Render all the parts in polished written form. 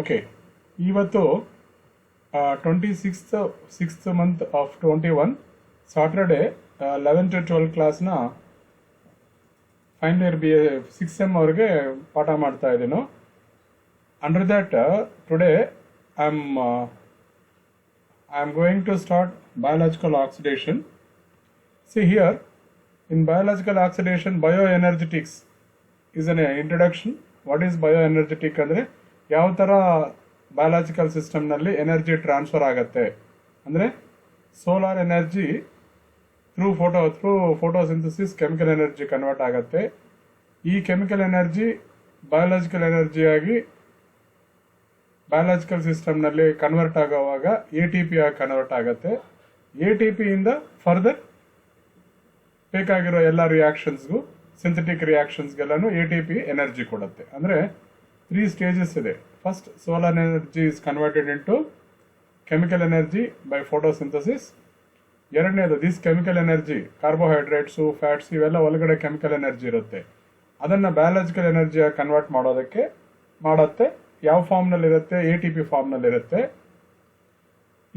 Okay, ಇವತ್ತು 26th month of 21 Saturday 11 to 12 ಕ್ಲಾಸ್ನ final year BA 6M ಅವ್ರಿಗೆ ಪಾಠ ಮಾಡ್ತಾ ಇದ್ದೀನು. Under that today I am going to start biological oxidation. See here, in biological oxidation, bioenergetics is an introduction. What is bioenergetic ಅಂದರೆ ಯಾವ ಥರ biological ಸಿಸ್ಟಮ್ನಲ್ಲಿ energy transfer ಆಗುತ್ತೆ ಅಂದರೆ solar energy through photosynthesis chemical energy convert ಆಗುತ್ತೆ. ಈ chemical energy biological ಎನರ್ಜಿಯಾಗಿ biological ಸಿಸ್ಟಮ್ನಲ್ಲಿ ಕನ್ವರ್ಟ್ ಆಗುವಾಗ ATP ಆಗಿ ಕನ್ವರ್ಟ್ ಆಗುತ್ತೆ. ATP ಇಂದ ಫರ್ದರ್ ಬೇಕಾಗಿರೋ ಎಲ್ಲ ರಿಯಾಕ್ಷನ್ಸ್ಗೂ ಸಿಂಥೆಟಿಕ್ ರಿಯಾಕ್ಷನ್ಸ್ಗೆಲ್ಲನೂ ATP ಎನರ್ಜಿ ಕೊಡುತ್ತೆ. ಅಂದರೆ 3 ಸ್ಟೇಜಸ್ ಇದೆ. First, solar energy is converted into chemical energy by photosynthesis. ಎರಡನೇದು, this chemical energy carbohydrates, fats ಇವೆಲ್ಲ ಒಳಗಡೆ ಕೆಮಿಕಲ್ ಎನರ್ಜಿ ಇರುತ್ತೆ. ಅದನ್ನು ಬಯಾಲಜಿಕಲ್ ಎನರ್ಜಿಯಾಗಿ ಕನ್ವರ್ಟ್ ಮಾಡುತ್ತೆ. ಯಾವ ಫಾರ್ಮ್ನಲ್ಲಿರುತ್ತೆ? ATP ಫಾರ್ಮ್ನಲ್ಲಿರುತ್ತೆ.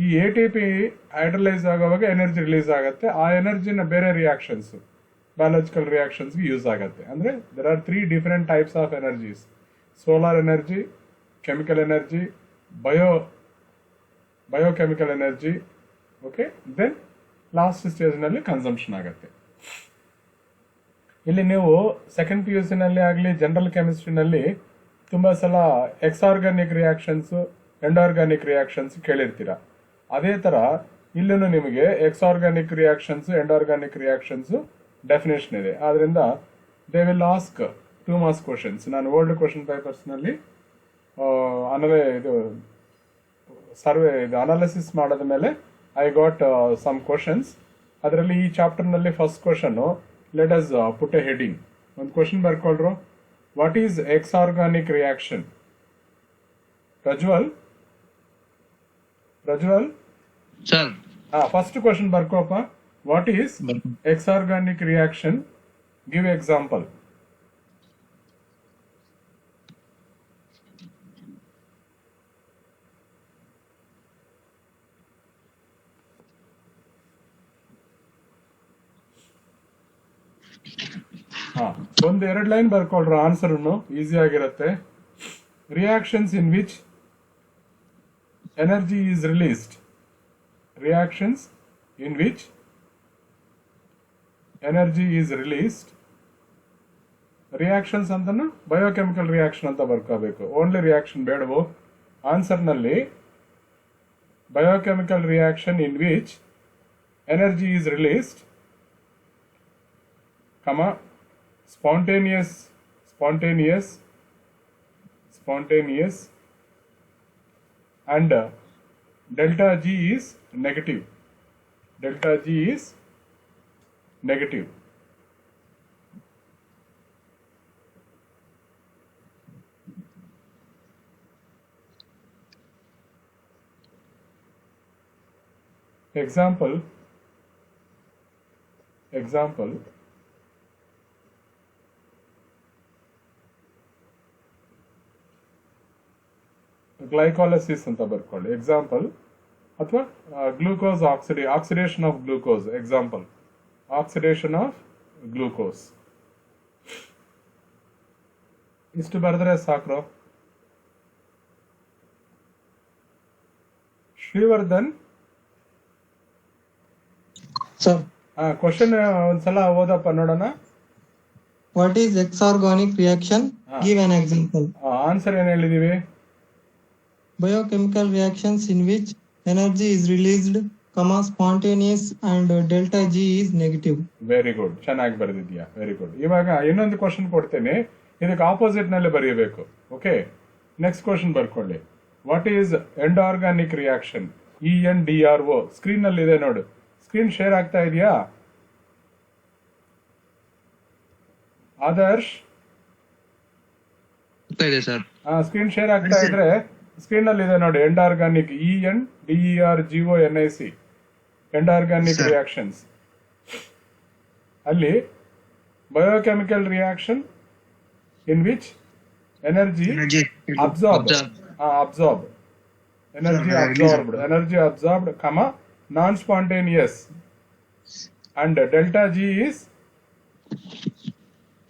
ಈ ATP ಹೈಡ್ರಲೈಸ್ ಆಗುವಾಗ ಎನರ್ಜಿ ರಿಲೀಸ್ ಆಗುತ್ತೆ. ಆ ಎನರ್ಜಿನ ಬೇರೆ ರಿಯಾಕ್ಷನ್ಸ್, ಬಯಾಲಜಿಕಲ್ ರಿಯಾಕ್ಷನ್ಸ್ಗೆ ಯೂಸ್ ಆಗುತ್ತೆ. ಅಂದರೆ there are 3 different types of energies: solar energy, chemical energy, biochemical energy. Okay, then last ಸ್ಟೇಜ್ನಲ್ಲಿ ಕನ್ಸಂಪ್ಷನ್ ಆಗುತ್ತೆ. ಇಲ್ಲಿ ನೀವು ಸೆಕೆಂಡ್ PUCನಲ್ಲಿ ಆಗಲಿ ಜನರಲ್ ಕೆಮಿಸ್ಟ್ರಿನಲ್ಲಿ ತುಂಬ ಸಲ ಎಕ್ಸಾರ್ಗಾನಿಕ್ ರಿಯಾಕ್ಷನ್ಸು, ಎಂಡಾರ್ಗಾನಿಕ್ ರಿಯಾಕ್ಷನ್ಸ್ ಕೇಳಿರ್ತೀರ. ಅದೇ ಥರ ಇಲ್ಲೂ ನಿಮಗೆ exergonic reactions, endergonic reactions definition ಇದೆ. ಆದ್ದರಿಂದ they will ask 2 marks questions. ನಾನು ಓಲ್ಡ್ ಕ್ವಶನ್ ಪೇಪರ್ಸ್ನಲ್ಲಿ ಅನಾಲಿಸಿಸ್ ಮಾಡಿದ ಮೇಲೆ ಐ ಗಾಟ್ ಸಮ್ ಕ್ವಶನ್ಸ್. ಅದರಲ್ಲಿ ಈ ಚಾಪ್ಟರ್ನಲ್ಲಿ ಫಸ್ಟ್ ಕ್ವಶನ್ನು, let us put a heading. ಒಂದು ಕ್ವಶನ್ ಬರ್ಕೊಳ್ರು, what is exergonic reaction? Prajwal sir, first question ಬರ್ಕೋಪ. What is exergonic reaction? Give example. ಒಂದು 2 ಲೈನ್ ಬರ್ಕೊಳ್ರ, ಆನ್ಸರ್ನು ಈಸಿ ಆಗಿರುತ್ತೆ. Reactions in which energy is released. Reactions in which energy is released. Reactions ಅಂತನೂ biochemical reaction ಅಂತ ಬರ್ಕೋಬೇಕು. Only reaction ಬೇಡವು. ಆನ್ಸರ್ನಲ್ಲಿ biochemical reaction in which energy is released, spontaneous and delta G is negative. Example, glycolysis ಅಂತ ಬರ್ಕೊಳ್ಳಿ example. ಅಥವಾ glucose oxidation of glucose example. Oxidation of glucose. ಇಷ್ಟು ಬರೆದ್ರೆ ಸಾಕ್ರೋ. ಶ್ರೀವರ್ಧನ್ ಸರ್, ಕ್ವಶನ್ ಒಂದ್ಸಲ ಓದಪ್ಪ ನೋಡೋಣ. what is exorganic reaction? Give an example. Answer ಏನ್ ಹೇಳಿದೀವಿ? Biochemical reactions in which energy is released, spontaneous and delta G is negative. Very good, ಚೆನ್ನಾಗಿ ಬರೆದಿದ್ಯಾ, very good. ಇವಾಗ ಇನ್ನೊಂದು question ಕೊಡ್ತೇನೆ, ಇದಕ್ಕೆ ಆಪೋಸಿಟ್ ನಲ್ಲಿ ಬರೆಯಬೇಕು. ಓಕೆ, ನೆಕ್ಸ್ಟ್ ಕ್ವಶನ್ ಬರ್ಕೊಳ್ಳಿ. What is endergonic reaction? ENDRO. Screen ನಲ್ಲಿ ಇದೆ ನೋಡು. ಸ್ಕ್ರೀನ್ ಶೇರ್ ಆಗ್ತಾ ಇದೆಯಾ ಆದರ್ಶ್? ಸ್ಕ್ರೀನ್ ಶೇರ್ ಆಗ್ತಾ ಇದ್ರೆ ಸ್ಕ್ರೀನ್ ನಲ್ಲಿ ಇದೆ ನೋಡಿ, ಎಂಡಾರ್ಗಾನಿಕ್, ENDERGONIC, ಎಂಡಾರ್ಗಾನಿಕ್ ರಿಯಾಕ್ಷನ್ಸ್. ಅಲ್ಲಿ biochemical reaction in which energy absorbed absorb energy absorbed comma non spontaneous and delta G is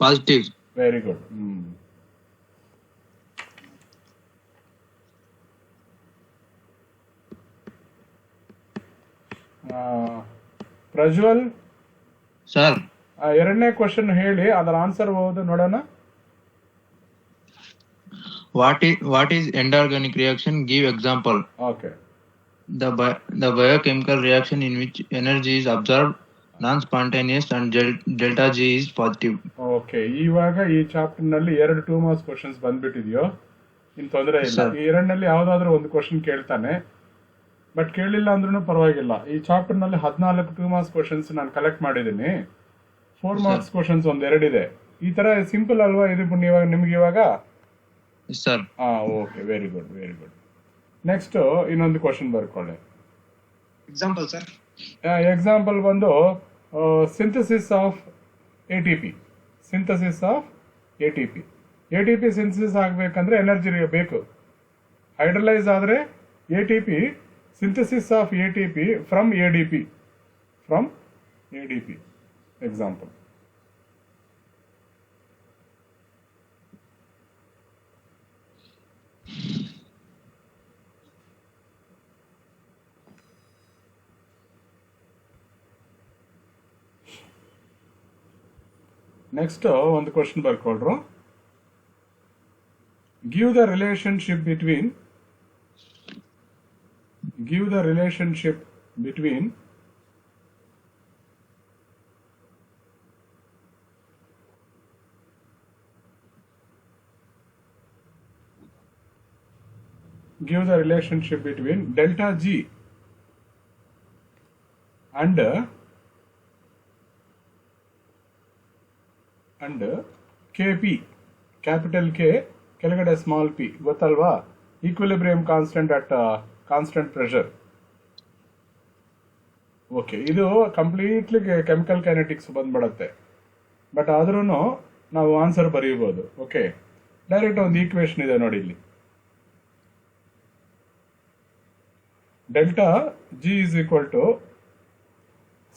Positive. Very good. Prajwal, Sir, ಎರಡನೇ ಕ್ವಶನ್ ಹೇಳಿ, ಅದರ ಆನ್ಸರ್ ಓದು ನೋಡೋಣ. what is endoorganic reaction? Give example. Okay, The biochemical reaction in which energy is absorbed, non-spontaneous, and delta G is positive. Okay. ಇವಾಗ ಈ chapter ನಲ್ಲಿ 2 2 marks questions ಬಂದ್ಬಿಟ್ಟಿದ್ಯೋ, ಇನ್ ತೊಂದರೆ ಇಲ್ಲ. Sir. ಈ ಎರಡರಲ್ಲಿ ಯಾವ್ದಾದ್ರು ಒಂದು ಕ್ವಶನ್ ಕೇಳ್ತಾನೆ, ಬಟ್ ಕೇಳಿಲ್ಲ ಅಂದ್ರೂ ಪರವಾಗಿಲ್ಲ. ಈ ಚಾಪ್ಟರ್ ನಲ್ಲಿ 14 2 ಮಾರ್ಕ್ಸ್ ಕ್ವಶನ್ಸ್ ನಾನು ಕಲೆಕ್ಟ್ ಮಾಡಿದ್ದೀನಿ. 4 ಮಾರ್ಕ್ಸ್ ಕ್ವಶನ್ಸ್ ಒಂದ್ ಎರಡಿದೆ. ಈ ತರ ಸಿಂಪಲ್ ಅಲ್ವಾ ಇದು ನಿಮ್ಗೆ ಇವಾಗ? Yes, sir. Okay, very good, very good. Next ಇನ್ನೊಂದು ಕ್ವಶನ್ ಬರ್ಕೊಳ್ಳಿ. Example sir. ಎಕ್ಸಾಂಪಲ್ ಬಂದು synthesis of ATP. Synthesis of ATP synthesis ಆಗಬೇಕಂದ್ರೆ ಎನರ್ಜಿ ಬೇಕು. ಹೈಡ್ರಲೈಸ್ ಆದರೆ ATP, synthesis of ATP from ADP. Example. Next ಒಂದು ಕ್ವಶನ್ ಬರ್ಕೊಳ್ರು. Give the relationship between delta G and KP, capital K ಕೆಳಗಡೆ small p, ಗೊತ್ತಲ್ವಾ? Equilibrium constant at constant pressure. Okay, ಇದು completely chemical kinetics ಬಂದ್ಬಿಡತ್ತೆ, but ಆದ್ರೂ ನಾವು answer ಬರೀಬಹುದು. Okay, direct ಒಂದು equation ಇದೆ ನೋಡಿ ಇಲ್ಲಿ. Delta G is equal to,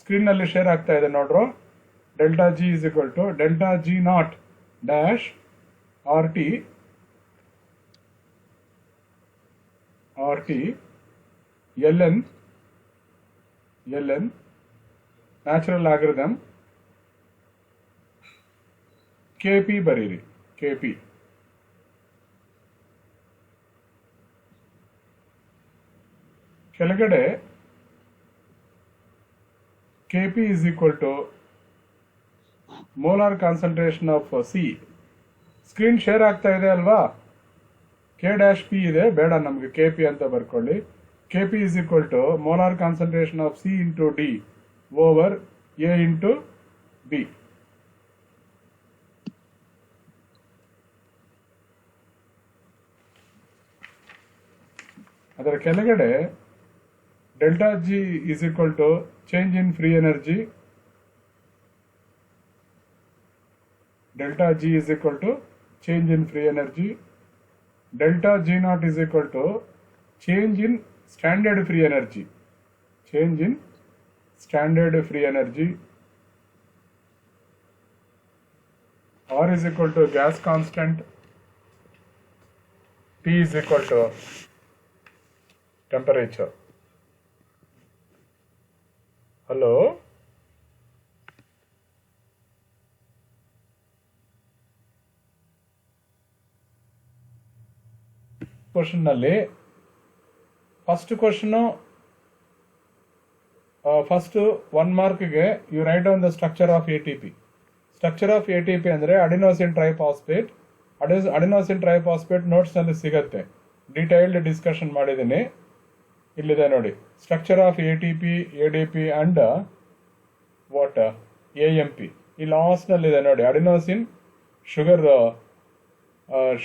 screen ನಲ್ಲಿ ಶೇರ್ ಆಗ್ತಾ ಇದೆ ನೋಡ್ರು. Delta G is equal to delta G not dash R T L N natural algorithm KP ಬರೀರಿ. KP ಕೆಳಗಡೆ KP is equal to molar concentration of C. Screen share ಆಗ್ತಾ ಇದೆ ಅಲ್ವಾ? K-P ಇದೆ, ಬೇಡ ನಮಗೆ KP ಅಂತ ಬರ್ಕೊಳ್ಳಿ. KP is equal to molar concentration of C into D over A into B. ಅದರ ಕೆಳಗಡೆ delta G is equal to change in free energy. Delta G is equal to change in free energy. Delta G naught is equal to change in standard free energy. R is equal to gas constant. T is equal to temperature. Hello? Question ನಲ್ಲಿ first question first 1 ಮಾರ್ಕ್ಗೆ you write down the structure of ATP. Structure of ATP ಅಂದರೆ adenosine triphosphate. Adenosine triphosphate notes ನಲ್ಲಿ ಸಿಗತ್ತೆ, detailed discussion ಮಾಡಿದ್ದೀನಿ. ಇಲ್ಲಿದೆ ನೋಡಿ, structure of ATP, ADP and what AMP. ಈ last ನಲ್ಲಿ ಇದೆ ನೋಡಿ, ಅಡಿನೋಸಿನ್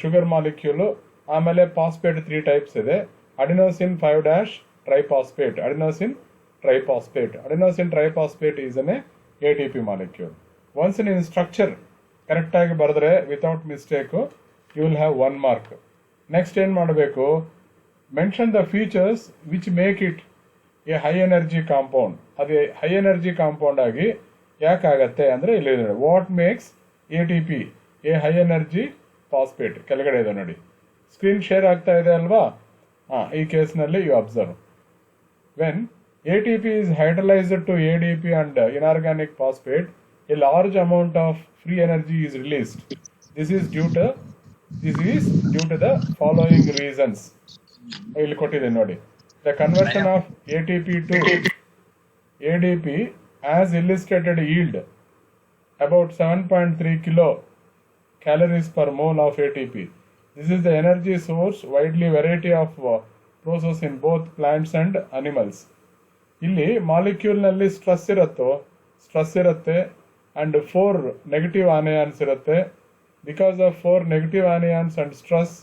ಶುಗರ್ ಮಾಲಿಕ್ಯೂಲು, ಆಮೇಲೆ ಫಾಸ್ಫೇಟ್ 3 ಟೈಪ್ಸ್ ಇದೆ. Adenosine 5' triphosphate, adenosine triphosphate is an ATP molecule. Once ನೀನು ಸ್ಟ್ರಕ್ಚರ್ ಕರೆಕ್ಟ್ ಆಗಿ ಬರೆದ್ರೆ without mistake you will have 1 mark. Next ಏನು ಮಾಡಬೇಕು, mention the features which make it a high energy compound. ಅದೇ high energy compound ಆಗಿ ಯಾಕಾಗತ್ತೆ ಅಂದರೆ ಇಲ್ಲಿ what makes ATP a high energy phosphate ಕೆಳಗಡೆ ಇದೆ ನೋಡಿ. ಸ್ಕ್ರೀನ್ ಶೇರ್ ಆಗ್ತಾ ಇದೆ ಅಲ್ವಾ? ಈ ಕೇಸ್ನಲ್ಲಿ you observe when ATP is hydrolyzed to ADP and inorganic phosphate, a large amount of free energy is released. This is due to the following reasons. ಇಲ್ಲಿ ಕೊಟ್ಟಿದೆ ನೋಡಿ. The conversion of ATP to ADP as illustrated yield about 7.3 kilo calories per mole of ATP. This is the energy source widely variety of process in both plants and animals. ಇಲ್ಲಿ ಮಾಲಿಕ್ಯೂಲ್ನಲ್ಲಿ stress ಇರುತ್ತೆ and 4 negative anions ಇರುತ್ತೆ. Because of 4 negative anions and stress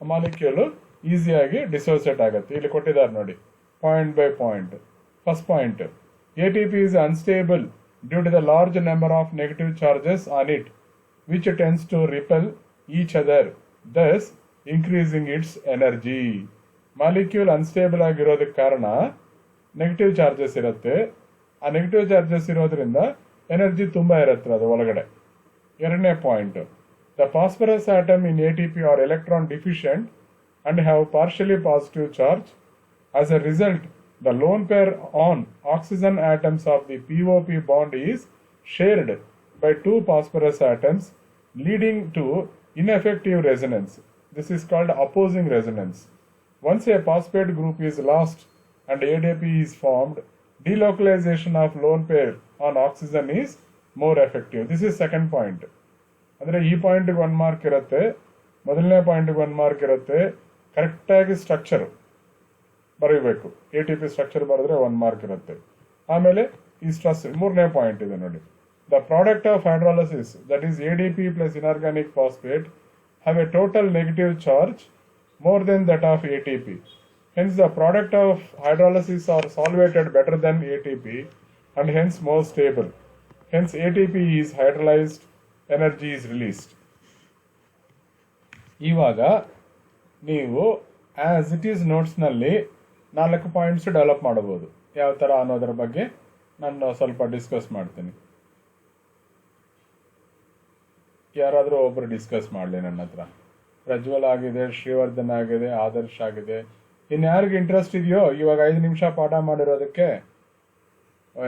molecule ಈಸಿಯಾಗಿ dissociate ಆಗುತ್ತೆ. ಇಲ್ಲಿ ಕೊಟ್ಟಿದ್ದಾರೆ ನೋಡಿ point by point. First point, ATP is unstable due to the large number of negative charges on it, which tends to repel each other, thus increasing its energy. Molecule unstable ಆಗಿರೋದಕ್ಕೆ ಕಾರಣ negative charges ಇರುತ್ತೆ. ಆ negative charges ಇರೋದ್ರಿಂದ energy ತುಂಬ ಇರುತ್ತೆ ಅದು ಒಳಗಡೆ. ಎರಡನೇ point, the phosphorus atom in ATP are electron deficient and have partially positive charge. As a result, the lone pair on oxygen atoms of the POP bond is shared by 2 phosphorus atoms, leading to ineffective resonance. This is called opposing resonance. Once a phosphate group is lost and ADP is formed, delocalization of lone pair on oxygen is more effective. This is second point. ಅಂದರೆ ಈ ಪಾಯಿಂಟ್ಗೆ 1 mark ಇರುತ್ತೆ, ಮೊದಲನೇ ಪಾಯಿಂಟ್ಗೆ 1 mark ಇರುತ್ತೆ. ಕರೆಕ್ಟಾಗಿ structure ಬರೀಬೇಕು. ATP structure ಬರೆದ್ರೆ 1 mark ಇರುತ್ತೆ. ಆಮೇಲೆ ಈ ಸ್ಟ್ರೆಸ್ ಮೂರನೇ ಪಾಯಿಂಟ್ ಇದೆ ನೋಡಿ. The product of hydrolysis, that is ADP plus inorganic phosphate, have a total negative charge more than that of ATP. Hence the product of hydrolysis are solvated better than ATP and hence more stable. Hence ATP is hydrolyzed, energy is released. ಇವಾಗ ನೀವು as it is ನೋಟ್ಸ್ನಲ್ಲಿ 4 points develop ಮಾಡಬಹುದು. ಯಾವ ಥರ ಅನ್ನೋದ್ರ ಬಗ್ಗೆ ನಾನು ಸ್ವಲ್ಪ ಡಿಸ್ಕಸ್ ಮಾಡ್ತೀನಿ. ಯಾರಾದರೂ ಒಬ್ಬರು ಡಿಸ್ಕಸ್ ಮಾಡಲಿ ನನ್ನ ಹತ್ರ. ಪ್ರಜ್ವಲ್ ಆಗಿದೆ, ಶ್ರೀವರ್ಧನ್ ಆಗಿದೆ, ಆದರ್ಶ್ ಆಗಿದೆ. ಇನ್ಯಾರಿಗೆ ಇಂಟ್ರೆಸ್ಟ್ ಇದೆಯೋ ಇವಾಗ 5 ನಿಮಿಷ ಪಾಠ ಮಾಡಿರೋದಕ್ಕೆ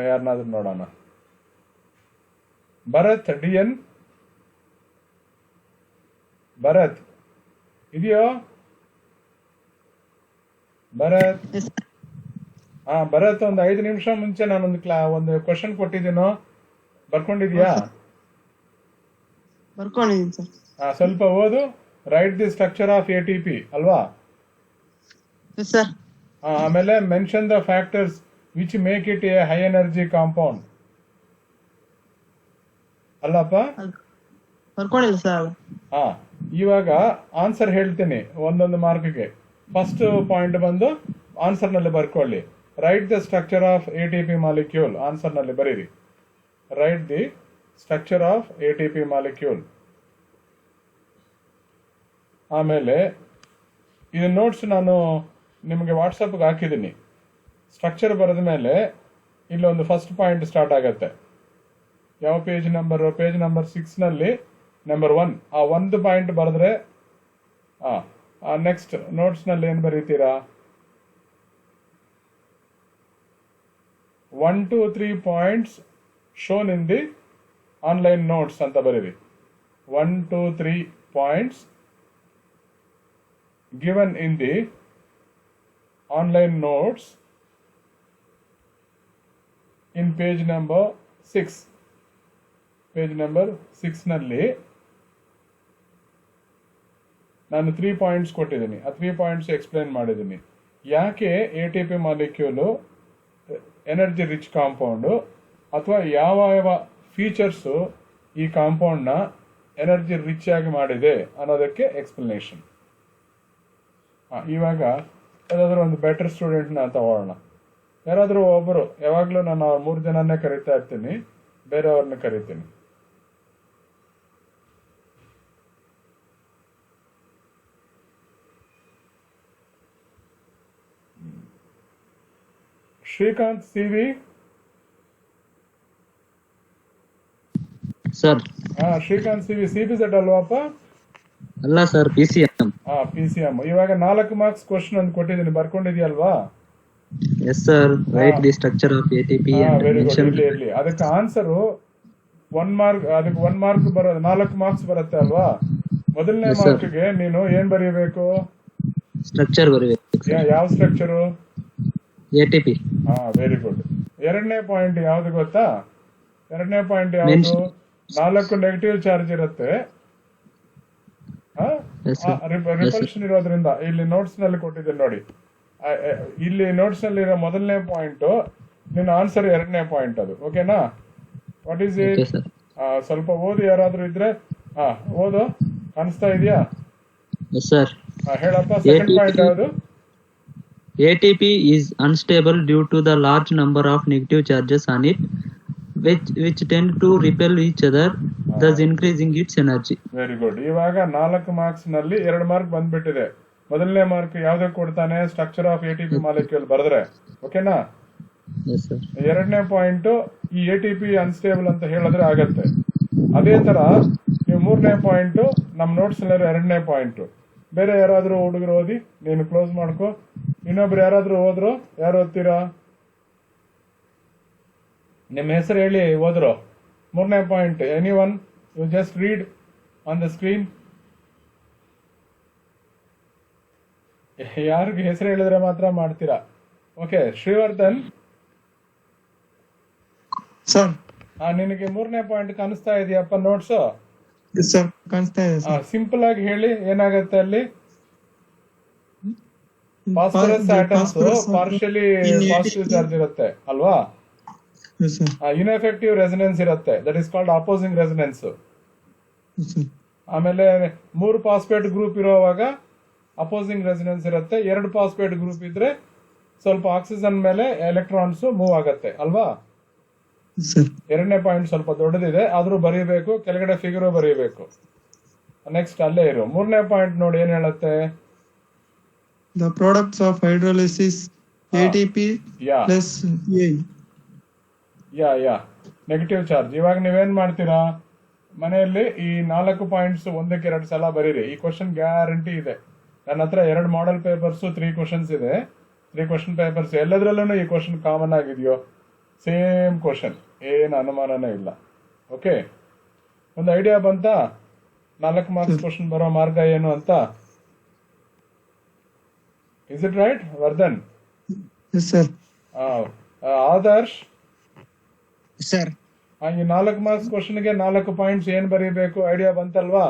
ಯಾರನ್ನಾದ್ರೂ ನೋಡೋಣ. ಭರತ್ DN, ಭರತ್ ಇದೆಯೋ? ಭರತ್, ಭರತ್ ಒಂದು 5 ನಿಮಿಷ ಮುಂಚೆ ನಾನೊಂದು ಒಂದು ಕ್ವಶನ್ ಕೊಟ್ಟಿದ್ದೀನೋ, ಬರ್ಕೊಂಡಿದ್ಯಾ? ಬರ್ಕೊಂಡಿದ್ದೀನಿ ಸರ್. ಸ್ವಲ್ಪ ಓದು. Right the structure of ATP ಅಲ್ವಾ? ಸರ್. ಆಮೇಲೆ mention the factors which make it a high energy compound ಅಲ್ಲಪ್ಪ? ಬರ್ಕೊಂಡಿಲ್ಲ ಸರ್. ಇವಾಗ ಆನ್ಸರ್ ಹೇಳ್ತೀನಿ ಒಂದೊಂದು ಮಾರ್ಕ್ಗೆ. ಫಸ್ಟ್ ಪಾಯಿಂಟ್ ಬಂದು ಆನ್ಸರ್ನಲ್ಲಿ ಬರ್ಕೊಳ್ಳಿ. Write the structure of ATP molecule ಆನ್ಸರ್ನಲ್ಲಿ ಬರೀರಿ. Write the structure of ATP molecule. ಆಮೇಲೆ ಇದು ನೋಟ್ಸ್ ನಾನು ನಿಮಗೆ ವಾಟ್ಸಪ್ಗೆ ಹಾಕಿದ್ದೀನಿ. ಸ್ಟ್ರಕ್ಚರ್ ಬರೆದ ಮೇಲೆ ಇಲ್ಲೊಂದು ಫಸ್ಟ್ ಪಾಯಿಂಟ್ ಸ್ಟಾರ್ಟ್ ಆಗುತ್ತೆ. ಯಾವ ಪೇಜ್ ನಂಬರ್? ಪೇಜ್ ನಂಬರ್ 6ನಲ್ಲಿ ನಂಬರ್ 1. ಆ ಒಂದು ಪಾಯಿಂಟ್ ಬರೆದ್ರೆ ನೆಕ್ಸ್ಟ್ ನೋಟ್ಸ್ನಲ್ಲಿ ಏನು ಬರೀತೀರಾ? 1 to 3 points shown in the online notes ಅಂತ ಬರೀರಿ. 1 to 3 points given in the online notes in page number 6. Page number 6 ನಲ್ಲಿ ನಾನು 3 ಪಾಯಿಂಟ್ಸ್ ಕೊಟ್ಟಿದ್ದೀನಿ. ಆ 3 ಪಾಯಿಂಟ್ಸ್ ಎಕ್ಸ್ಪ್ಲೇನ್ ಮಾಡಿದ್ದೀನಿ. ಯಾಕೆ ATP molecule energy rich compound ಅಥವಾ ಯಾವ ಯಾವ ಫೀಚರ್ಸು ಈ ಕಾಂಪೌಂಡ್ನ ಎನರ್ಜಿ ರಿಚ್ ಆಗಿ ಮಾಡಿದೆ ಅನ್ನೋದಕ್ಕೆ ಎಕ್ಸ್ಪ್ಲನೇಷನ್. ಇವಾಗ ಯಾವುದಾದ್ರೂ ಒಂದು ಬೆಟರ್ ಸ್ಟೂಡೆಂಟ್ನ ತಗೊಳ್ಳೋಣ. ಯಾರಾದರೂ ಒಬ್ಬರು, ಯಾವಾಗಲೂ ನಾನು 3 ಜನನ್ನೇ ಕರಿತಾ ಇರ್ತೀನಿ, ಬೇರೆಯವ್ರನ್ನ ಕರಿತೀನಿ. Srikanth C V. Sir Srikanth C V C B set ಅಲ್ವಾಪ? ಅಲ್ಲ sir PCM. P C M. ಇವಾಗ 4 ಮಾರ್ಕ್ಸ್ ಕ್ವಶನ್ ಒಂದು ಕೊಟ್ಟಿದ್ದೀನಿ, ಬರ್ಕೊಂಡಿದ್ಯಲ್ವಾ? Yes sir, write the structure of ATP and very good. mention ಇರ್ಲಿ ಅದಕ್ಕೆ ಆನ್ಸರು 1 ಮಾರ್ಕ್, ಅದಕ್ಕೆ 1 ಮಾರ್ಕ್ ಬರೋದು 4 ಮಾರ್ಕ್ಸ್ ಬರುತ್ತೆ ಅಲ್ವಾ? ಮೊದಲನೇ Yes, sir. ಮಾರ್ಕ್ಗೆ ನೀನು ಏನ್ ಬರೀಬೇಕು? ಸ್ಟ್ರಕ್ಚರ್ ಬರೀಬೇಕು. ಯಾವ ಸ್ಟ್ರಕ್ಚರು? ATP. Very good. ಎರಡನೇ ಪಾಯಿಂಟ್ ಯಾವ್ದು ಗೊತ್ತಾ? ಎರಡನೇ ಪಾಯಿಂಟ್ ಯಾವ್ದು? Mention. 4 ನೆಗೆಟಿವ್ ಚಾರ್ಜ್ ಇರುತ್ತೆ. Yes, sir. ರಿಪಲ್ಷನ್ ಇರೋದ್ರಿಂದ ಇಲ್ಲಿ ನೋಟ್ಸ್ ನಲ್ಲಿ ಕೊಟ್ಟಿದ್ದೀನಿ ನೋಡಿ. ಇಲ್ಲಿ ನೋಟ್ಸ್ ನಲ್ಲಿ ಇರೋ ಮೊದಲನೇ ಪಾಯಿಂಟ್ ನಿನ್ನ ಆನ್ಸರ್, ಎರಡನೇ ಪಾಯಿಂಟ್ ಅದು. ಓಕೆನಾ? What is it? Okay, sir. ಸ್ವಲ್ಪ ಓದಿ ಯಾರಾದ್ರೂ ಇದ್ರೆ. ಓದು. ಅನಿಸ್ತಾ ಇದೆಯಾ? Yes, sir. ಹೇಳಪ್ಪ. ಸೆಕೆಂಡ್ ಪಾಯಿಂಟ್ ಯಾವುದು? ATP is unstable due to the large number of negative charges on it, which tend to repel each other, thus increasing its energy. Very good. ಇವಾಗ 4 ಮಾರ್ಕ್ಸ್ ನಲ್ಲಿ 2 ಮಾರ್ಕ್ ಬಂದ್ಬಿಟ್ಟಿದೆ. ಮೊದಲನೇ mark ಯಾವ್ದಕ್ಕೆ ಕೊಡ್ತಾನೆ? Structure of ATP molecule ಬರೆದ್ರೆ. ಓಕೆನಾ? Yes, sir. ಎರಡನೇ point ಈ ATP ಅನ್ಸ್ಟೇಬಲ್ ಅಂತ ಹೇಳಿದ್ರೆ ಆಗತ್ತೆ. ಅದೇ ತರ ನೀವು ಮೂರನೇ ಪಾಯಿಂಟ್ ನಮ್ ನೋಟ್ಸ್ ಅಲ್ಲಿ ಎರಡನೇ ಪಾಯಿಂಟ್. ಬೇರೆ ಯಾರಾದ್ರೂ ಹುಡುಗರು ಓದಿ, ನೀನು ಕ್ಲೋಸ್ ಮಾಡ್ಕೊ. ಇನ್ನೊಬ್ರು ಯಾರಾದ್ರೂ ಹೋದ್ರು? ಯಾರು ಓದ್ತೀರಾ? ನಿಮ್ಮ ಹೆಸರು ಹೇಳಿ ಓದ್ರು. ಮೂರನೇ point any one? You just read on the screen. ಯಾರಿಗೆ ಹೆಸರು ಹೇಳಿದ್ರೆ ಮಾತ್ರ ಮಾಡ್ತೀರಾ. ಓಕೆ, ಶ್ರೀವರ್ಧನ್. ಸರ್. ನಿನಗೆ ಮೂರನೇ ಪಾಯಿಂಟ್ ಕಾಣಿಸ್ತಾ ಇದೆಯಪ್ಪ ನೋಟ್ಸ್? ಸರ್ ಕಾಣಿಸ್ತಾ ಇದೆ ಸರ್. ಸಿಂಪಲ್ ಆಗಿ ಹೇಳಿ ಏನಾಗತ್ತೆ ಅಲ್ಲಿ? Phosphorus atoms partially positive charge ಇರುತ್ತೆ ಅಲ್ವಾ? ಇನ್ಎಫೆಕ್ಟಿವ್ ರೆಸನೆನ್ಸ್ ಇರುತ್ತೆ, that is called opposing resonance. ಆಮೇಲೆ 3 ಫಾಸ್ಫೇಟ್ ಗ್ರೂಪ್ ಇರುವಾಗ ಅಪೋಸಿಂಗ್ ರೆಸನೆನ್ಸ್ ಇರುತ್ತೆ. 2 ಫಾಸ್ಫೇಟ್ ಗ್ರೂಪ್ ಇದ್ರೆ ಸ್ವಲ್ಪ ಆಕ್ಸಿಜನ್ ಮೇಲೆ ಎಲೆಕ್ಟ್ರಾನ್ಸ್ ಮೂವ್ ಆಗತ್ತೆ ಅಲ್ವಾ? ಎರಡನೇ ಪಾಯಿಂಟ್ ಸ್ವಲ್ಪ ದೊಡ್ಡದಿದೆ, ಆದ್ರೂ ಬರೀಬೇಕು. ಕೆಳಗಡೆ ಫಿಗರ್ ಬರೀಬೇಕು. ನೆಕ್ಸ್ಟ್ ಅಲ್ಲೇ ಇರು. ಮೂರನೇ ಪಾಯಿಂಟ್ ನೋಡಿ ಏನ್ ಹೇಳುತ್ತೆ? The products of hydrolysis ATP Yeah. plus A. Yeah negative charge. ಇವಾಗ ನೀವೇನ್ ಮಾಡ್ತೀರಾ? ಮನೆಯಲ್ಲಿ ಈ 4 ಪಾಯಿಂಟ್ಸ್ 1ಕ್ಕೆ 2 ಸಲ ಬರೀರಿ. ಈ ಕ್ವಶನ್ ಗ್ಯಾರಂಟಿ ಇದೆ. ನನ್ನ ಹತ್ರ 2 ಮಾಡೆಲ್ ಪೇಪರ್ಸ್ 3 ಕ್ವಶನ್ಸ್ ಇದೆ. 3 ಕ್ವಶನ್ ಪೇಪರ್ಸ್ ಎಲ್ಲದ್ರಲ್ಲೂ ಈ ಕ್ವಶನ್ ಕಾಮನ್ ಆಗಿದೆಯೋ? ಸೇಮ್ ಕ್ವಶನ್, ಏನು ಅನುಮಾನನೇ ಇಲ್ಲ. ಓಕೆ, ಒಂದು ಐಡಿಯಾ ಬಂತಾ? 4 ಮಾರ್ಕ್ಸ್ ಕ್ವಶನ್ ಬರೋ ಮಾರ್ಗ ಏನು ಅಂತ? Is it right Vardhan? Yes, sir. Adarsh sir. ಈ 4 ಮಾರ್ಕ್ಸ್ ಕ್ವಶನ್ಗೆ 4 ಪಾಯಿಂಟ್ಸ್ ಏನ್ ಬರೀಬೇಕು? ಐಡಿಯಾ ಬಂತಲ್ವಾ?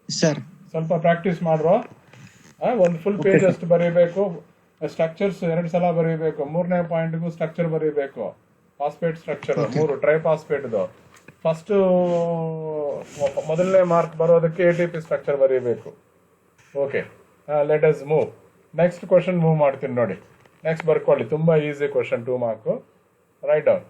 ಸರ್. ಸ್ವಲ್ಪ ಪ್ರಾಕ್ಟೀಸ್ ಮಾಡ್ರೋ. ಒಂದು ಫುಲ್ ಪೇಜ್ ಅಷ್ಟು ಬರೀಬೇಕು. ಸ್ಟ್ರಕ್ಚರ್ಸ್ 2 ಸಲ ಬರೀಬೇಕು. ಮೂರನೇ ಪಾಯಿಂಟ್ಗೂ ಸ್ಟ್ರಕ್ಚರ್ ಬರೀಬೇಕು. Phosphate structure 3 ಟ್ರೈಫಾಸ್ಫೇಟ್ದು. ಫಸ್ಟ್ ಮೊದಲನೇ ಮಾರ್ಕ್ ಬರೋದಕ್ಕೆ ATP ಸ್ಟ್ರಕ್ಚರ್ ಬರೀಬೇಕು. Okay, let us move. Next question move ಮಾಡ್ತೀನಿ ನೋಡಿ. ನೆಕ್ಸ್ಟ್ ಬರ್ಕೊಳ್ಳಿ, ತುಂಬಾ easy question, 2 mark. Write down.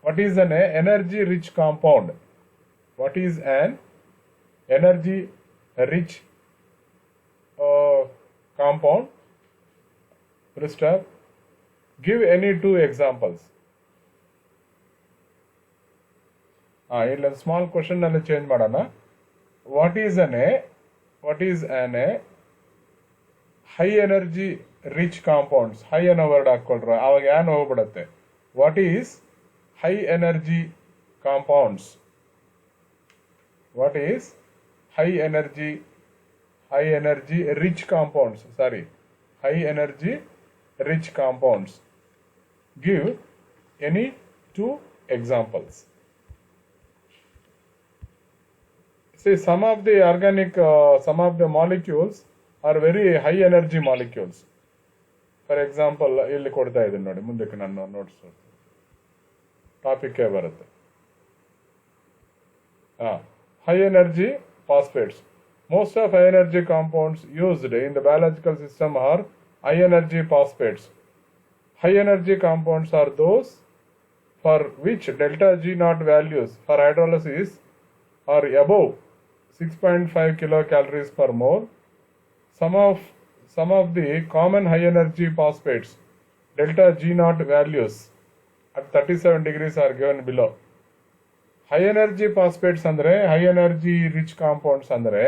What is an energy rich compound? What is an energy rich compound? Krista, give any 2 examples. ಇಲ್ಲ small question ನಲ್ಲಿ change ಮಾಡೋಣ. What is an high energy rich compounds? High ಅನ್ನೋ word ಹಾಕೊಳ್ರ, ಅವಾಗ ಏನ್ ಹೋಗ್ಬಿಡತ್ತೆ. What is high energy compounds? What is high energy rich compounds? Sorry, high energy rich compounds. Give any 2 examples. See, some of the molecules are very high energy molecules. For example, ಇಲ್ಲಿ ಕೊಡ್ತಾ ಇದ್ದೀನಿ ನೋಡಿ, ಮುಂದಕ್ಕೆ ನಾನು notes topic ಬರುತ್ತೆ. High energy phosphates. Most of high energy compounds used in the biological system are high energy phosphates. High energy compounds are those for which delta G naught values for hydrolysis are above 6.5 kilocalories per mole. Some of the common high energy phosphates delta G naught values at 37 degrees are given below. High energy phosphates ಅಂದರೆ high energy rich compounds ಅಂದರೆ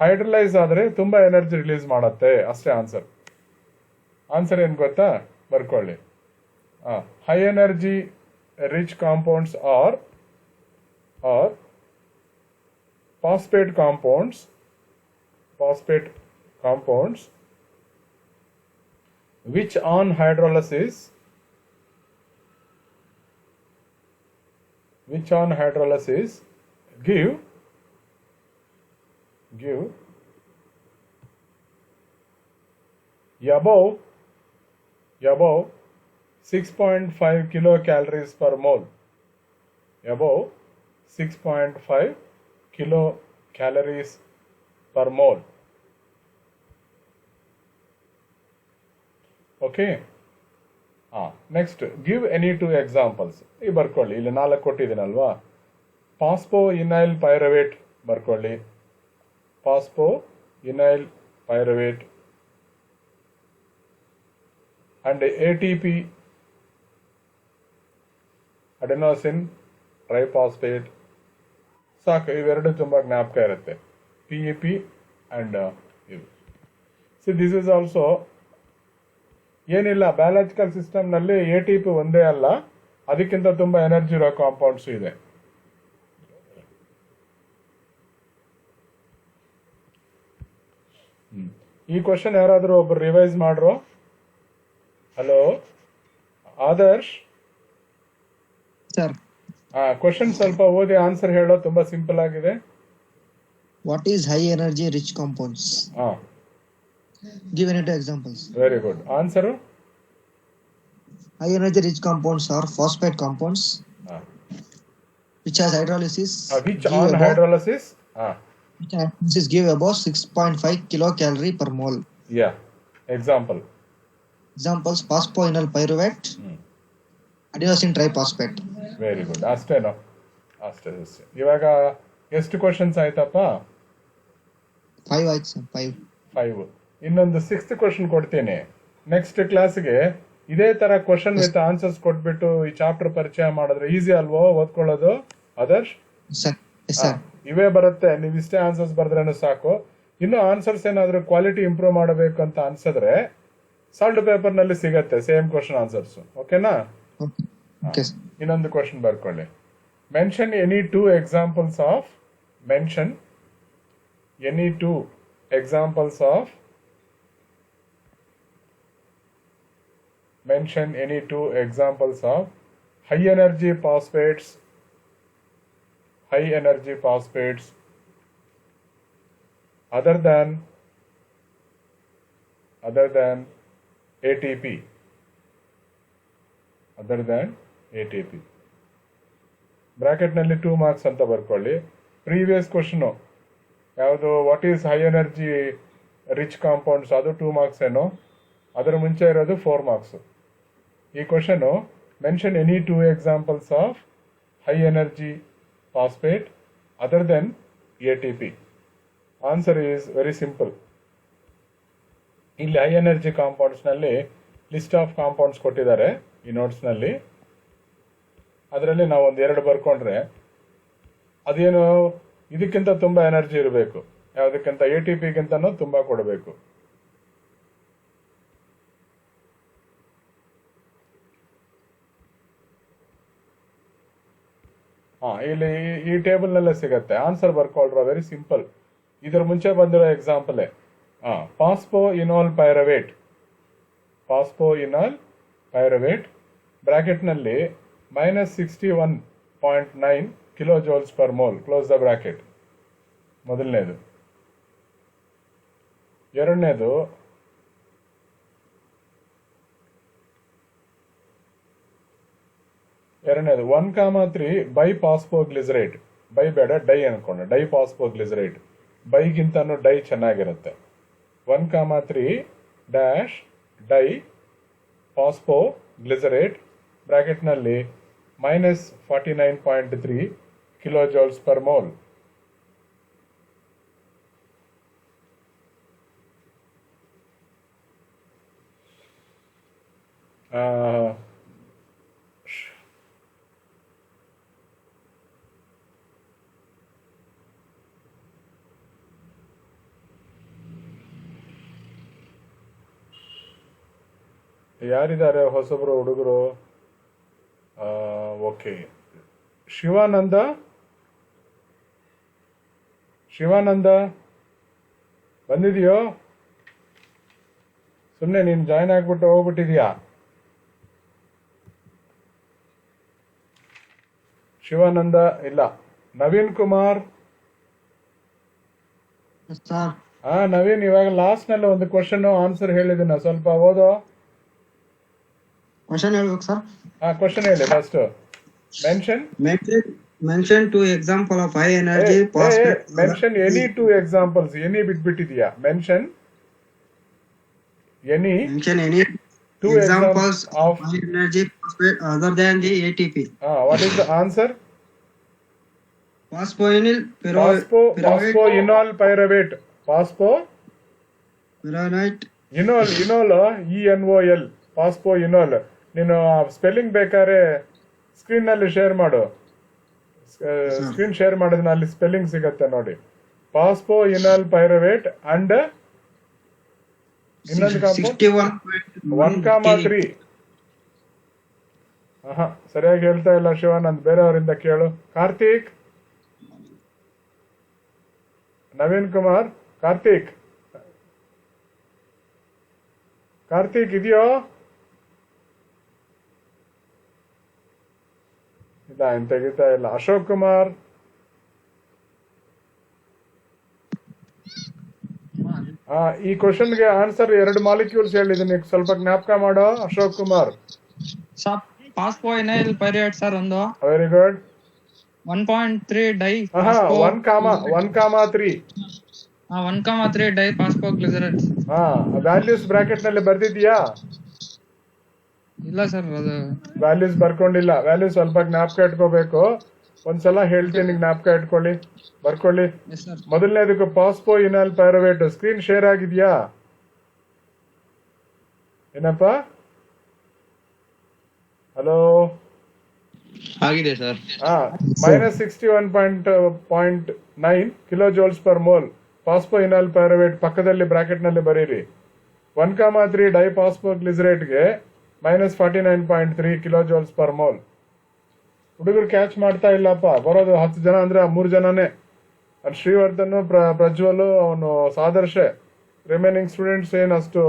ಹೈಡ್ರಲೈಸ್ ಆದರೆ ತುಂಬ energy release ಮಾಡುತ್ತೆ ಅಷ್ಟೇ answer. Answer ಏನು ಗೊತ್ತಾ, ಬರ್ಕೊಳ್ಳಿ. High energy rich compounds are phosphate compounds which on hydrolysis give above 6.5 kilocalories per mole. Above 6.5 kilocalories per mole. Okay. Next give any two examples. ಈ ಬರ್ಕೊಳ್ಳಿ, ಇಲ್ಲಿ 4 ಕೊಟ್ಟಿದ್ದೀನಲ್ವಾ. ಪಾಸ್ಪೋ ಇನೈಲ್ ಪೈರವೇಟ್ ಬರ್ಕೊಳ್ಳಿ. ಪಾಸ್ಪೋ ಇನೈಲ್ ಪೈರವೇಟ್ ಅಂಡ್ ATP ಅಡೆನೋಸಿನ್ ಟ್ರೈಫಾಸ್ಫೇಟ್. ಸಾಕು, ಇವೆರಡು ತುಂಬ ಜ್ಞಾಪಕ ಇರುತ್ತೆ. PEP ಅಂಡ್ ಇವು. ಸಿ ದಿಸ್ ಇಸ್ ಆಲ್ಸೋ ಏನಿಲ್ಲ, ಬಯಾಲಜಿಕಲ್ ಸಿಸ್ಟಮ್ನಲ್ಲಿ ATP ಒಂದೇ ಅಲ್ಲ, ಅದಕ್ಕಿಂತ ತುಂಬ ಎನರ್ಜಿ ಇರೋ ಕಾಂಪೌಂಡ್ಸು ಇದೆ. ಈ ಕ್ವಶನ್ ಯಾರಾದರೂ ಒಬ್ರು ರಿವೈಸ್ ಮಾಡ್ರು? ಹಲೋ ಆದರ್ಶ್. ಸರ್, ಕ್ವಶನ್ ಸ್ವಲ್ಪ ಓದಿ ಆನ್ಸರ್ ಹೇಳೋ, ತುಂಬಾ ಸಿಂಪಲ್ ಆಗಿದೆ. what is high energy rich compounds? Give any two examples. Very good. Answer High energy rich compounds are phosphate compounds which has hydrolysis which give on above- hydrolysis. which hydrolysis give above 6.5 kilocalorie per mole. Yeah, example. Examples: phosphoenol pyruvate, adenosine triphosphate. Very good. ಅಷ್ಟೇನೋ? ಅಷ್ಟೇ. ಇವಾಗ ಎಷ್ಟು questions ಆಯ್ತಪ್ಪ? 5 ಆಯ್ತು sir. 5. ಇನ್ನೊಂದು 6th question ಕೊಡ್ತೀನಿ. Next ಕ್ಲಾಸ್ಗೆ ಇದೇ ತರ ಕ್ವಶನ್ ವಿತ್ ಆನ್ಸರ್ಸ್ ಕೊಟ್ಬಿಟ್ಟು ಈ ಚಾಪ್ಟರ್ ಪರಿಚಯ ಮಾಡಿದ್ರೆ ಈಸಿ ಅಲ್ವೋ ಓದ್ಕೊಳ್ಳೋದು ಆದರ್ಶ್? Sir, sir. ಇವೇ ಬರುತ್ತೆ, ನೀವು ಇಷ್ಟೇ ಆನ್ಸರ್ಸ್ ಬರೆದ್ರೇನು ಸಾಕು. ಇನ್ನು ಆನ್ಸರ್ಸ್ ಏನಾದರೂ ಕ್ವಾಲಿಟಿ ಇಂಪ್ರೂವ್ ಮಾಡಬೇಕು ಅಂತ ಅನ್ಸಿದ್ರೆ ಸಾಲ್ಟ್ ಪೇಪರ್ ನಲ್ಲಿ ಸಿಗತ್ತೆ ಸೇಮ್ ಕ್ವಶನ್ ಆನ್ಸರ್ಸ್. ಓಕೆನಾ? Okay. ಇನ್ನೊಂದು ಕ್ವಶನ್ ಬರ್ಕೊಳ್ಳಿ. Mention any two examples of high energy phosphates other than ATP. Bracket ನಲ್ಲಿ 2 ಮಾರ್ಕ್ಸ್ ಅಂತ ಬರ್ಕೊಳ್ಳಿ. ಪ್ರೀವಿಯಸ್ ಕ್ವಶನ್ ಯಾವುದು, what is high energy rich compounds, ಅದು 2 ಮಾರ್ಕ್ಸ್ ಏನೋ, ಅದರ ಮುಂಚೆ ಇರೋದು 4 ಮಾರ್ಕ್ಸ್. ಈ question mention any 2 examples of high energy phosphate other than ATP. Answer is very simple. ಇಲ್ಲಿ ಹೈ ಎನರ್ಜಿ ಕಾಂಪೌಂಡ್ಸ್ ನಲ್ಲಿ ಲಿಸ್ಟ್ ಆಫ್ ಕಾಂಪೌಂಡ್ಸ್ ಕೊಟ್ಟಿದ್ದಾರೆ ಈ ನೋಟ್ಸ್ ನಲ್ಲಿ. ಅದರಲ್ಲಿ ನಾವು 1-2 ಬರ್ಕೊಂಡ್ರೆ ಅದೇನು ಇದಕ್ಕಿಂತ ತುಂಬಾ ಎನರ್ಜಿ ಇರಬೇಕು, ಯಾವುದಕ್ಕಿಂತ ATP-ಗಿಂತನೂ ತುಂಬಾ ಕೊಡಬೇಕು. ಇಲ್ಲಿ ಈ ಟೇಬಲ್ ನಲ್ಲೇ ಸಿಗತ್ತೆ. ಆನ್ಸರ್ ಬರ್ಕೊಳ್ರ, ವೆರಿ ಸಿಂಪಲ್. ಇದರ ಮುಂಚೆ ಬಂದಿರೋ ಎಕ್ಸಾಂಪಲ್ ಫಾಸ್ಫೋಇನಾಲ್ ಪೈರವೇಟ್ ಬ್ರಾಕೆಟ್ ನಲ್ಲಿ -61.9 kilojoules per mole. Close the bracket. ಮೊದಲನೇದು. ಎರಡನೇದು 1,3 ಬೈಫಾಸ್ಫೋಗ್ಲಿಸರೇಟ್. ಬೈ ಬೇಡ, ಡೈ ಅನ್ಕೊಂಡೆ. ಡೈಫಾಸ್ಫೋಗ್ಲಿಸರೇಟ್ ಬೈಗಿಂತನೂ ಡೈ ಚೆನ್ನಾಗಿರುತ್ತೆ. 1,3 ಡೈ ಫಾಸ್ಫೋಗ್ಲಿಸರೇಟ್ ಬ್ರಾಕೆಟ್ನಲ್ಲಿ minus 49.3 kilojoules per mole. ಯಾರಿದ್ದಾರೆ ಹೊಸಬ್ರು ಹುಡುಗರು? ಓಕೆ, ಶಿವಾನಂದ ಬಂದಿದೆಯೋ? ಸುಮ್ಮನೆ ನೀನು ಜಾಯ್ನ್ ಆಗ್ಬಿಟ್ಟು ಹೋಗ್ಬಿಟ್ಟಿದ್ಯಾ? ಶಿವಾನಂದ ಇಲ್ಲ. ನವೀನ್ ಕುಮಾರ್? Sir, ನವೀನ್, ಇವಾಗ ಲಾಸ್ಟ್ ನಲ್ಲಿ ಒಂದು ಕ್ವಶನ್ ಆನ್ಸರ್ ಹೇಳಿದಿನ, ಸ್ವಲ್ಪ ಓದೋ. question ಹೇಳ್ಬೇಕು sir. ಕ್ವಶನ್ ಹೇಳಿ first. Mention two example of high energy phosphate. Mention any 2 examples. Any ಬಿಟ್ಬಿಟ್ಟಿದ್ಯಾ? Mention any Mention any 2 examples of of high energy phosphate other than the ATP. What is the answer? Phosphoenol phosphoenol pyruvate. pyranite. ಇನೋಲ್ ENOL ಫಾಸ್ಫೋಇನೋಲ್. ನೀನು spelling ಬೇಕಾದ್ರೆ screen ನಲ್ಲಿ share ಮಾಡು. Screen share ಮಾಡಿದ್ರೆ ಅಲ್ಲಿ spelling ಸಿಗತ್ತೆ ನೋಡಿ. ಫಾಸ್ಫೋಇನೋಲ್ pyruvate and ಇನ್ನೊಂದು 1,3. ಸರಿಯಾಗಿ ಹೇಳ್ತಾ ಇಲ್ಲ ಶಿವಾನಂದ್, ಬೇರೆಯವರಿಂದ ಕೇಳು. ಕಾರ್ತಿಕ್, ನವೀನ್ ಕುಮಾರ್, ಕಾರ್ತಿಕ್ ಇದೆಯೋ? ಇಲ್ಲ, ಏನ್ ತೆಗಿತಾ ಇಲ್ಲ. ಅಶೋಕ್ ಕುಮಾರ್, ಈ ಕ್ವಶನ್ಗೆ ಆನ್ಸರ್ 2 ಮಾಲಿಕ್ಯೂಲ್ಸ್ ಹೇಳಿದೀನಿ, ಸ್ವಲ್ಪ ಜ್ಞಾಪಕ ಮಾಡೋ Ashok Kumar. Phosphoenol pyruvate sir ಒಂದು. Very good. 1.3 di 1,3. 1,3 di phosphoglyceride. Values bracket ನಲ್ಲಿ ಬರ್ದಿದ್ಯಾ? ಇಲ್ಲ ಸರ್, ಅದು ವ್ಯಾಲ್ಯೂಸ್ ಬರ್ಕೊಂಡಿಲ್ಲ. ವ್ಯಾಲ್ಯೂಸ್ ಸ್ವಲ್ಪ ಜ್ಞಾಪಕ ಇಟ್ಕೋಬೇಕು. ಒಂದ್ಸಲ ಹೇಳ್ತೀನಿ, ಜ್ಞಾಪಕ ಇಟ್ಕೊಳ್ಳಿ, ಬರ್ಕೊಳ್ಳಿ. Yes sir. ಮೊದಲನೇದಕ್ಕೆ ಫಾಸ್ಫೋಇನಾಲ್ ಪೈರವೇಟ್. ಸ್ಕ್ರೀನ್ ಶೇರ್ ಆಗಿದ್ಯಾ? ಏನಪ್ಪ? ಹಲೋ, ಆಗಿದೆ sir. minus 61.9 kilojoules per mole phosphoenol pyruvate. ಪಕ್ಕದಲ್ಲಿ ಬ್ರಾಕೆಟ್ ನಲ್ಲಿ ಬರೀರಿ. 1,3 ಡೈಫಾಸ್ಫೋಗ್ಲಿಸರೇಟ್ಗೆ minus 49.3 kilojoules per mole. ಹುಡುಗರು ಕ್ಯಾಚ್ ಮಾಡ್ತಾ ಇಲ್ಲಪ್ಪ. ಬರೋದು 10 ಜನ ಅಂದ್ರೆ 3 ಜನನೇ. ಅದು ಶ್ರೀವರ್ಧನ್, ಪ್ರಜ್ವಲ್, ಅವನು ಸಾದರ್ಶ. ರಿಮೈನಿಂಗ್ ಸ್ಟೂಡೆಂಟ್ಸ್ ಏನಷ್ಟು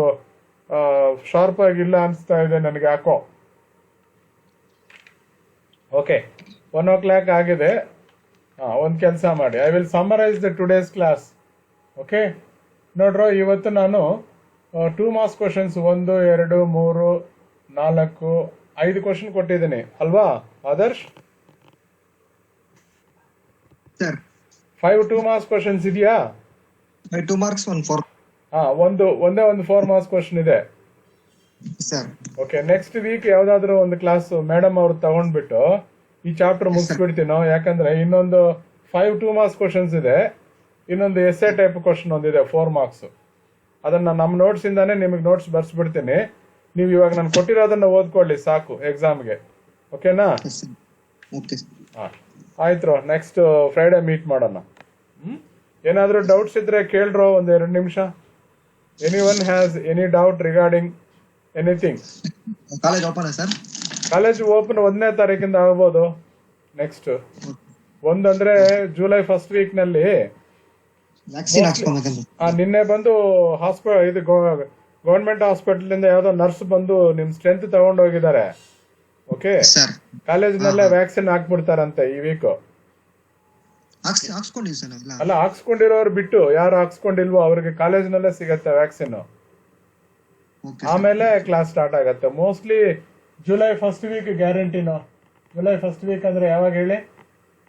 ಶಾರ್ಪ್ ಆಗಿಲ್ಲ ಅನಿಸ್ತಾ ಇದೆ ನನಗೆ ಯಾಕೋ. ಓಕೆ, 1 o'clock ಆಗಿದೆ. ಒಂದು ಕೆಲಸ ಮಾಡಿ, I will summarise the today's class. Okay, ನೋಡ್ರೋ, ಇವತ್ತು ನಾನು 2 ಮಾರ್ಕ್ಸ್ ಕ್ವಶನ್ಸ್ 1, 2, 3, 4, 5 ಕ್ವಶನ್ ಕೊಟ್ಟಿದ್ದೀನಿ ಅಲ್ವಾ ಆದರ್ಶ್? Sir, 5 2 ಮಾರ್ಕ್ಸ್ ಕ್ವಶನ್ಸ್ ಇದೆಯಾ? 2 marks, 1 4. ಒಂದೇ ಒಂದು 4 ಮಾರ್ಕ್ಸ್ ಕ್ವಶನ್ ಇದೆ. Sir, ಓಕೆ, ನೆಕ್ಸ್ಟ್ ವೀಕ್ ಯಾವ್ದಾದ್ರು ಒಂದು ಕ್ಲಾಸ್ ಮೇಡಮ್ ಅವ್ರು ತಗೊಂಡ್ಬಿಟ್ಟು ಈ ಚಾಪ್ಟರ್ ಮುಗಿಸ್ಬಿಡ್ತೀನೋ. ಯಾಕಂದ್ರೆ ಇನ್ನೊಂದು 5 2 ಮಾರ್ಕ್ಸ್ ಕ್ವಶನ್ಸ್ ಇದೆ. ಇನ್ನೊಂದು ಎಸ್ಸೆ ಟೈಪ್ ಕ್ವಶನ್ ಒಂದಿದೆ 4 ಮಾರ್ಕ್ಸ್. ಅದನ್ನ ನಮ್ಮ ನೋಟ್ಸ್ ಇಂದಾನೆ ನಿಮಗೆ ನೋಟ್ಸ್ ಬರ್ಸ್ಬಿಡ್ತೀನಿ. ನೀವು ಇವಾಗ ನಾನು ಕೊಟ್ಟಿರೋದನ್ನ ಓದ್ಕೊಳ್ಳಿ ಸಾಕು ಎಕ್ಸಾಮ್ಗೆ. ಓಕೆನಾ? yes sir. Okay. ಆಯ್ತು, ನೆಕ್ಸ್ಟ್ ಫ್ರೈಡೆ ಮೀಟ್ ಮಾಡೋಣ. ಏನಾದ್ರೂ ಡೌಟ್ಸ್ ಇದ್ರೆ ಕೇಳ್ರೋ, 1-2 ನಿಮಿಷ. Anyone has any doubt regarding anything? College open sir? College open 1ನೇ ತಾರೀಕಿಂದ ಆಗ್ಬೋದು. ನೆಕ್ಸ್ಟ್ ಒಂದಂದ್ರೆ ಜುಲೈ ಫಸ್ಟ್ ವೀಕ್ ನಲ್ಲಿ. Vaccine ಹಾಕ್ಸ್ಕೊಬೇಕಂತ. ನಿನ್ನೆ ಬಂದು ಇದು ಗವರ್ಮೆಂಟ್ ಹಾಸ್ಪಿಟಲ್ ಇಂದ ಯಾವ್ದೋ ನರ್ಸ್ ಬಂದು ನಿಮ್ ಸ್ಟ್ರೆಂತ್ ತಗೊಂಡ್ ಹೋಗಿದ್ದಾರೆ. ಓಕೆ, Sir, ಕಾಲೇಜ್ನಲ್ಲೇ ವ್ಯಾಕ್ಸಿನ್ ಹಾಕ್ಬಿಡ್ತಾರಂತೆ ಈ ವೀಕ್. ಹಾಕ್ಸ್ಕೊಂಡಿವಿ ಸರ್ ಎಲ್ಲ. ಅಲ್ಲ, ಹಾಕ್ಸ್ಕೊಂಡಿರೋರು ಬಿಟ್ಟು ಯಾರು ಹಾಕ್ಸ್ಕೊಂಡಿಲ್ವೋ ಅವ್ರಿಗೆ ಕಾಲೇಜ್ನಲ್ಲೇ ಸಿಗತ್ತೆ ವ್ಯಾಕ್ಸಿನ್. Okay. ಆಮೇಲೆ ಕ್ಲಾಸ್ ಸ್ಟಾರ್ಟ್ ಆಗತ್ತೆ. ಮೋಸ್ಟ್ಲಿ ಜುಲೈ ಫಸ್ಟ್ ವೀಕ್ ಗ್ಯಾರಂಟಿನೋ. ಜುಲೈ ಫಸ್ಟ್ ವೀಕ್ ಅಂದ್ರೆ ಯಾವಾಗ ಹೇಳಿ?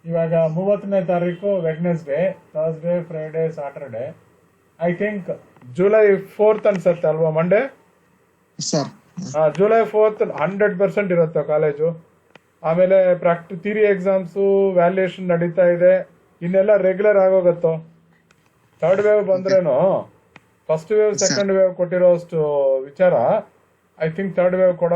ಇವಾಗ 30ನೇ ತಾರೀಕು Wednesday, Thursday, Friday, Saturday. I think July 4th ಅನ್ಸತ್ತೆ ಅಲ್ವಾ, ಮಂಡೇ? Sir. ಜುಲೈ 4th 100% ಇರುತ್ತೆ ಕಾಲೇಜು. ಆಮೇಲೆ ಥಿಯರಿ ಎಕ್ಸಾಮ್ಸು ವ್ಯಾಲ್ಯೂಯೇಷನ್ ನಡೀತಾ ಇದೆ, ಇನ್ನೆಲ್ಲ ರೆಗ್ಯುಲರ್ ಆಗೋಗತ್ತೋ. ಥರ್ಡ್ ವೇವ್ ಬಂದ್ರೇನು ಫಸ್ಟ್ ವೇವ್ ಸೆಕೆಂಡ್ ವೇವ್ ಕೊಟ್ಟಿರೋ ಅಷ್ಟು ವಿಚಾರ ಐ ಥಿಂಕ್ ಥರ್ಡ್ ವೇವ್ ಕೊಡೋ